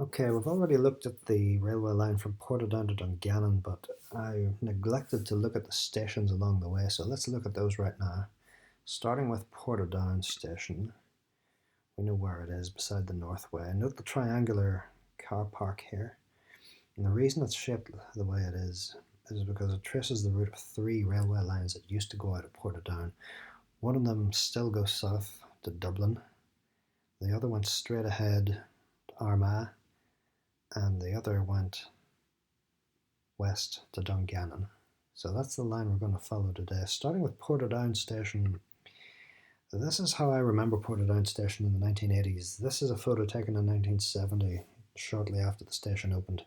Okay, we've already looked at the railway line from Portadown to Dungannon, but I neglected to look at the stations along the way, so let's look at those right now. Starting with Portadown Station, we know where it is, beside the Northway. Note the triangular car park here. And the reason it's shaped the way it is because it traces the route of three railway lines that used to go out of Portadown. One of them still goes south to Dublin, the other went straight ahead to Armagh, and the other went west to Dungannon. So that's the line we're going to follow today. Starting with Portadown Station. This is how I remember Portadown Station in the 1980s. This is a photo taken in 1970, shortly after the station opened.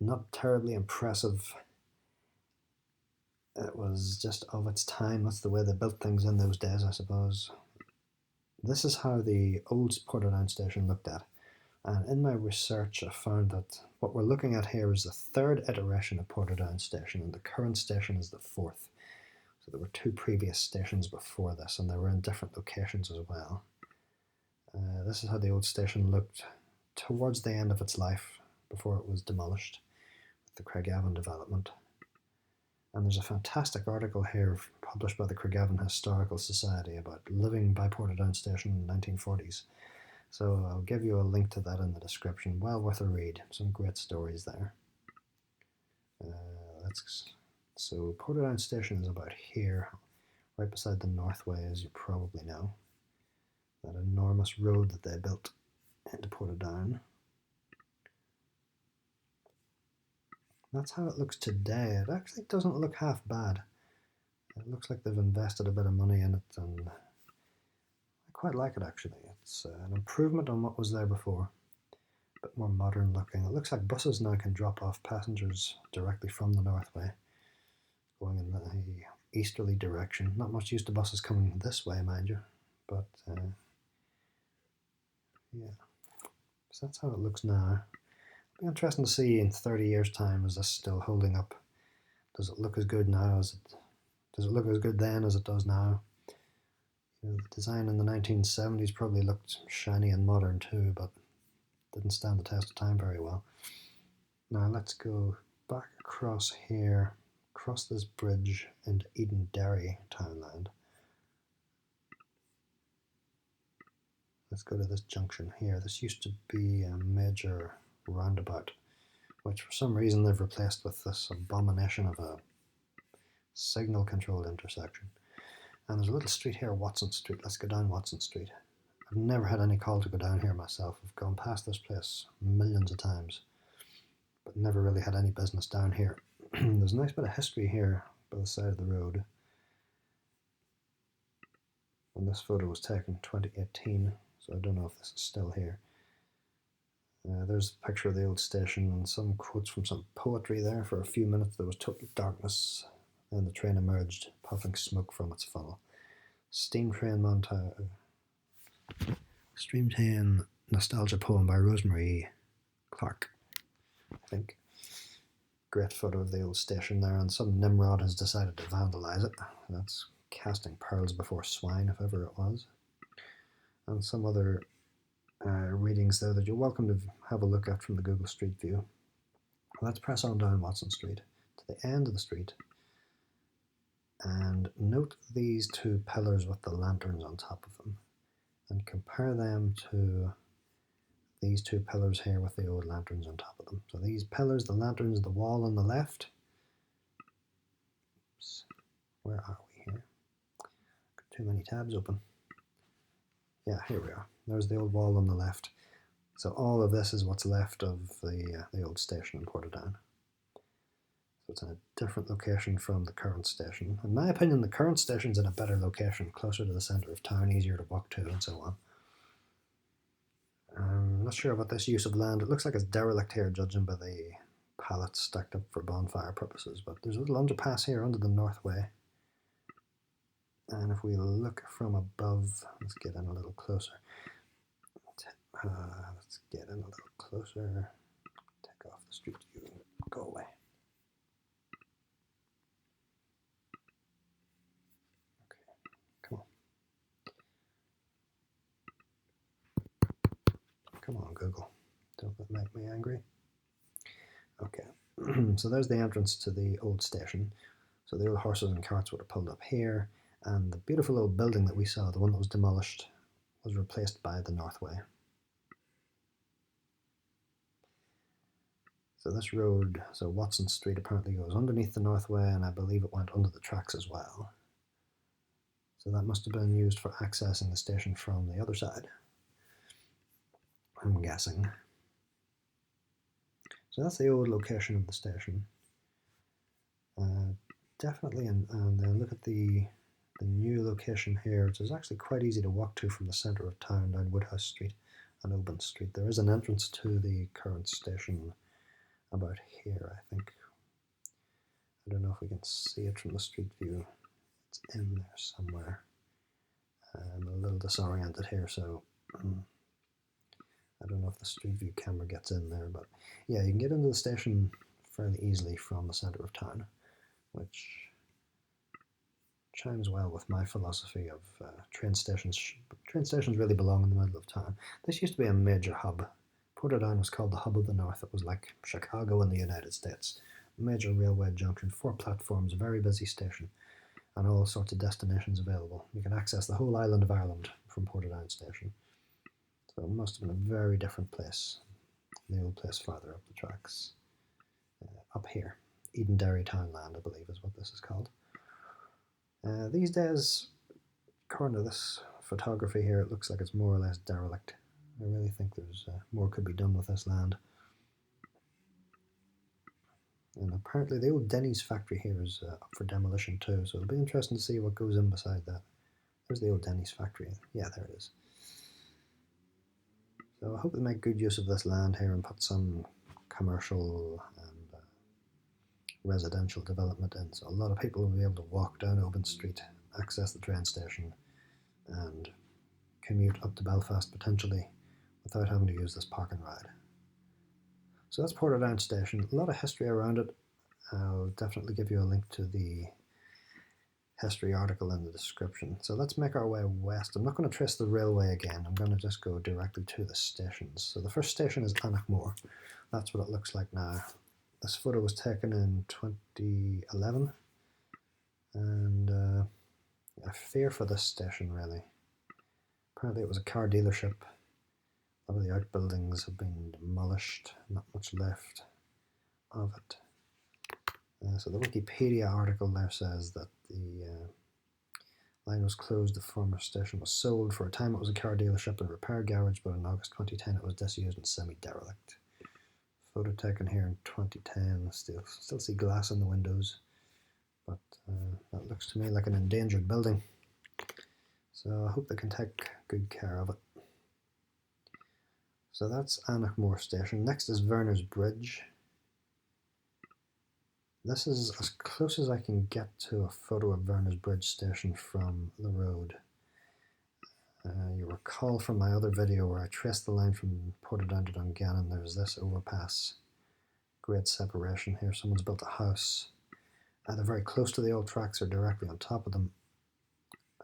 Not terribly impressive. It was just of its time. That's the way they built things in those days, I suppose. This is how the old Portadown Station looked at. And in my research, I found that what we're looking at here is the third iteration of Portadown Station, and the current station is the fourth. So there were two previous stations before this, and they were in different locations as well. This is how the old station looked towards the end of its life, before it was demolished with the Craigavon development. And there's a fantastic article here published by the Craigavon Historical Society about living by Portadown Station in the 1940s. So I'll give you a link to that in the description. Well worth a read. Some great stories there. So Portadown Station is about here, right beside the Northway, as you probably know. That enormous road that they built into Portadown. That's how it looks today. It actually doesn't look half bad. It looks like they've invested a bit of money in it, and I quite like it actually. It's an improvement on what was there before. A bit more modern looking. It looks like buses now can drop off passengers directly from the Northway, going in the easterly direction. Not much used to buses coming this way, mind you, but yeah. So that's how it looks now. It'll be interesting to see in 30 years' time, is this still holding up? Does it look as good now does it look as good then as it does now? You know, the design in the 1970s probably looked shiny and modern too, but didn't stand the test of time very well. Now let's go back across here, across this bridge into Edenderry townland. Let's go to this junction here. This used to be a major roundabout, which for some reason they've replaced with this abomination of a signal controlled intersection. And there's a little street here, Watson Street. Let's go down Watson Street. I've never had any call to go down here myself. I've gone past this place millions of times, but never really had any business down here. There's a nice bit of history here by the side of the road. And this photo was taken in 2018, so I don't know if this is still here. There's a picture of the old station and some quotes from some poetry there. For a few minutes there was total darkness, and the train emerged, puffing smoke from its funnel. Steam Train Montage. Steam Train Nostalgia Poem by Rosemary Clark, I think. Great photo of the old station there, and some Nimrod has decided to vandalise it. That's casting pearls before swine, if ever it was. And some other readings there that you're welcome to have a look at from the Google Street View. Let's press on down Watson Street to the end of the street, and note these two pillars with the lanterns on top of them, and compare them to these two pillars here with the old lanterns on top of them. So these pillars, the lanterns, the wall on the left. Oops, where are we here? Got too many tabs open. Yeah, here we are. There's the old wall on the left. So all of this is what's left of the old station in Portadown. So it's in a different location from the current station. In my opinion, the current station's in a better location, closer to the centre of town, easier to walk to, and so on. I'm not sure about this use of land. It looks like it's derelict here, judging by the pallets stacked up for bonfire purposes, but there's a little underpass here under the Northway. And if we look from above, let's get in a little closer. Let's get in a little closer. Take off the street view. Go away. Okay, come on. Come on, Google. Don't that make me angry? Okay, so there's the entrance to the old station. So the old horses and carts would have pulled up here, and the beautiful old building that we saw, the one that was demolished, was replaced by the Northway. So this road, so Watson Street apparently goes underneath the Northway, and I believe it went under the tracks as well. So that must have been used for accessing the station from the other side, I'm guessing. So that's the old location of the station. Definitely, and then look at the new location here, which is actually quite easy to walk to from the centre of town down Woodhouse Street and Oban Street. There is an entrance to the current station about here, I think. I don't know if we can see it from the street view. It's in there somewhere. I'm a little disoriented here, so I don't know if the street view camera gets in there, but yeah, you can get into the station fairly easily from the centre of town, which chimes well with my philosophy of train stations. Train stations really belong in the middle of town. This used to be a major hub. Portadown was called the hub of the north. It was like Chicago in the United States. Major railway junction, 4 platforms, very busy station, and all sorts of destinations available. You can access the whole island of Ireland from Portadown Station. So it must have been a very different place. The old place farther up the tracks. Up here, Edenderry Townland, I believe is what this is called. These days, according to this photography here, it looks like it's more or less derelict. I really think there's more could be done with this land. And apparently the old Denny's factory here is up for demolition too, so it'll be interesting to see what goes in beside that. There's the old Denny's factory. Yeah, there it is. So I hope they make good use of this land here and put some commercial and residential development in. So a lot of people will be able to walk down Oban Street, access the train station, and commute up to Belfast potentially without having to use this park and ride. So that's Portadown Station. A lot of history around it. I'll definitely give you a link to the history article in the description. So let's make our way west. I'm not going to trace the railway again. I'm going to just go directly to the stations. So the first station is Annaghmore. That's what it looks like now. This photo was taken in 2011, and I fear for this station really. Apparently it was a car dealership. A lot of the outbuildings have been demolished, not much left of it. So the Wikipedia article there says that the line was closed, the former station was sold. For a time it was a car dealership and repair garage, but in August 2010 it was disused and semi-derelict. Photo taken here in 2010, still see glass in the windows, but that looks to me like an endangered building. So I hope they can take good care of it. So that's Annaghmore Station. Next is Vernersbridge. This is as close as I can get to a photo of Vernersbridge Station from the road. You recall from my other video where I traced the line from Portadown to Dungannon, there's this overpass. Great separation here. Someone's built a house. They're very close to the old tracks or directly on top of them.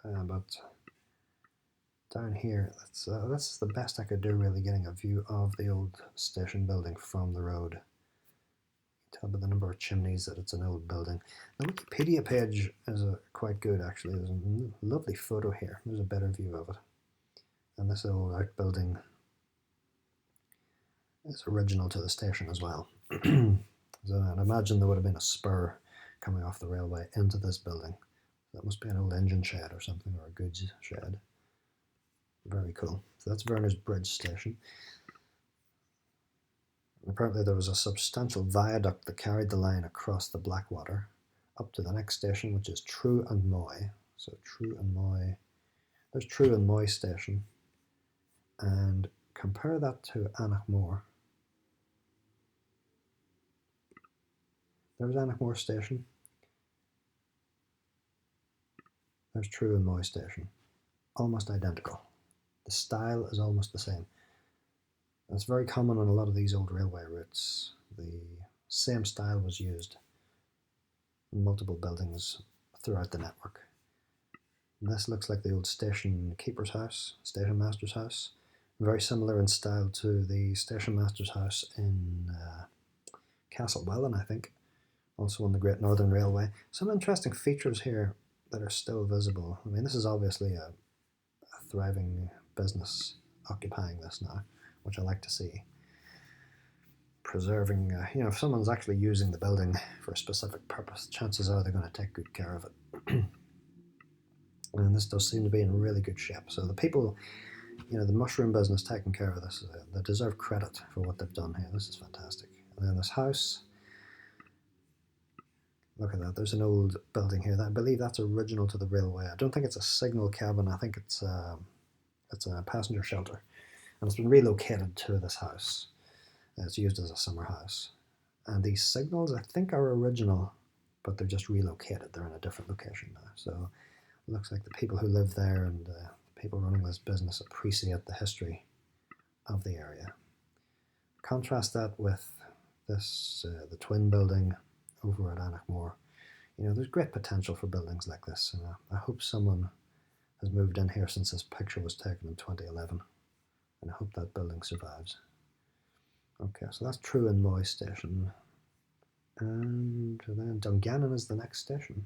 But down here, that's the best I could do really, getting a view of the old station building from the road. Tell by the number of chimneys that it's an old building. The Wikipedia page is quite good actually. There's a lovely photo here. There's a better view of it. And this old outbuilding is original to the station as well. So I'd imagine there would have been a spur coming off the railway into this building. That must be an old engine shed or something, or a goods shed. Very cool. So that's Vernersbridge Station. Apparently there was a substantial viaduct that carried the line across the Blackwater up to the next station, which is Trew and Moy. So Trew and Moy. There's Trew and Moy Station. And compare that to Annaghmore. There's Annaghmore Station. There's Trew and Moy Station. Almost identical. The style is almost the same. That's very common on a lot of these old railway routes. The same style was used in multiple buildings throughout the network. And this looks like the old station keeper's house, station master's house. Very similar in style to the station master's house in Castlewellan, I think, also on the Great Northern Railway. Some interesting features here that are still visible. I mean, this is obviously a thriving business occupying this now, which I like to see. Preserving, if someone's actually using the building for a specific purpose, chances are they're going to take good care of it. And this does seem to be in really good shape. So the people, the mushroom business taking care of this, they deserve credit for what they've done here. This is fantastic. And then this house, look at that. There's an old building here. I believe that's original to the railway. I don't think it's a signal cabin. I think it's a passenger shelter. And it's been relocated to this house. It's used as a summer house. And these signals, I think, are original, but they're just relocated. They're in a different location now. So it looks like the people who live there and the people running this business appreciate the history of the area. Contrast that with this, the twin building over at Annaghmore. There's great potential for buildings like this, and I hope someone has moved in here since this picture was taken in 2011, and I hope that building survives. Okay, so that's Trew and Moy Station, and then Dungannon is the next station.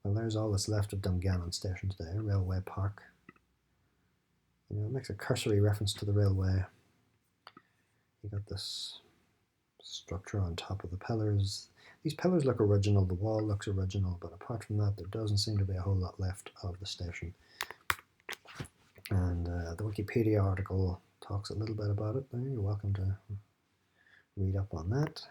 Well, there's all that's left of Dungannon Station today, Railway Park. It makes a cursory reference to the railway. You got this structure on top of the pillars. These pillars look original, the wall looks original, but apart from that, there doesn't seem to be a whole lot left of the station. And the Wikipedia article talks a little bit about it. You're welcome to read up on that.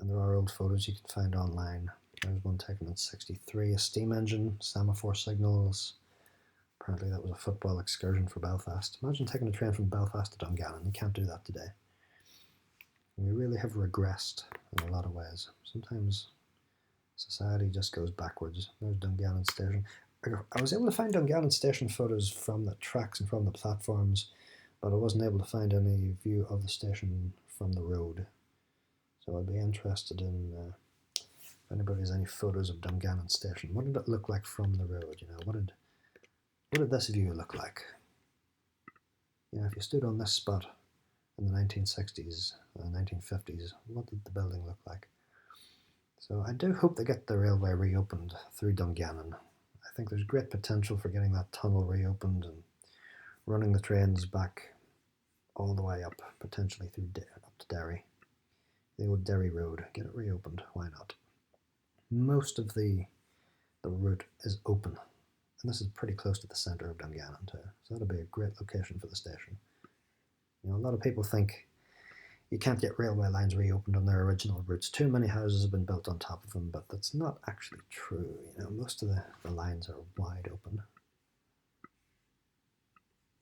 And there are old photos you can find online. There's one taken in '63, a steam engine, semaphore signals. Apparently that was a football excursion for Belfast. Imagine taking a train from Belfast to Dungannon. You can't do that today. We really have regressed in a lot of ways. Sometimes society just goes backwards. There's Dungannon Station. I was able to find Dungannon Station photos from the tracks and from the platforms, but I wasn't able to find any view of the station from the road. So I'd be interested in if anybody has any photos of Dungannon Station. What did it look like from the road? What did this view look like? If you stood on this spot in the 1960s, 1950s, what did the building look like? So I do hope they get the railway reopened through Dungannon. I think there's great potential for getting that tunnel reopened and running the trains back all the way up, potentially through up to Derry. The old Derry Road, get it reopened, why not? Most of the route is open, and this is pretty close to the centre of Dungannon too, so that'll be a great location for the station. A lot of people think you can't get railway lines reopened on their original routes. Too many houses have been built on top of them, but that's not actually true. Most of the lines are wide open.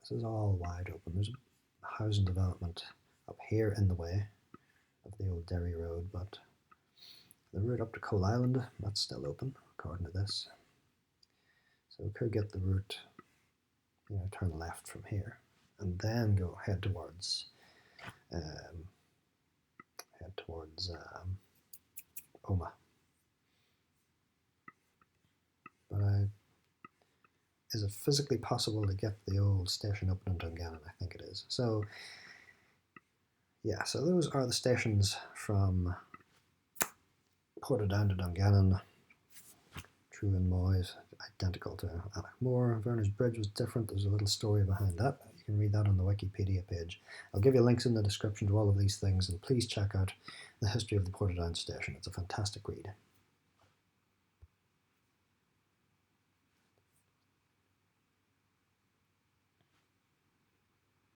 This is all wide open. There's a housing development up here in the way of the old Derry Road, but the route up to Coal Island, that's still open, according to this. So we could get the route, turn left from here, and then head towards Omagh. But is it physically possible to get the old station open in Dungannon? I think it is. So yeah, so those are the stations from Portadown to Dungannon. Trew and Moy is identical to Annaghmore. Vernersbridge was different. There's a little story behind that. You can read that on the Wikipedia page. I'll give you links in the description to all of these things, and please check out the history of the Portadown Station. It's a fantastic read.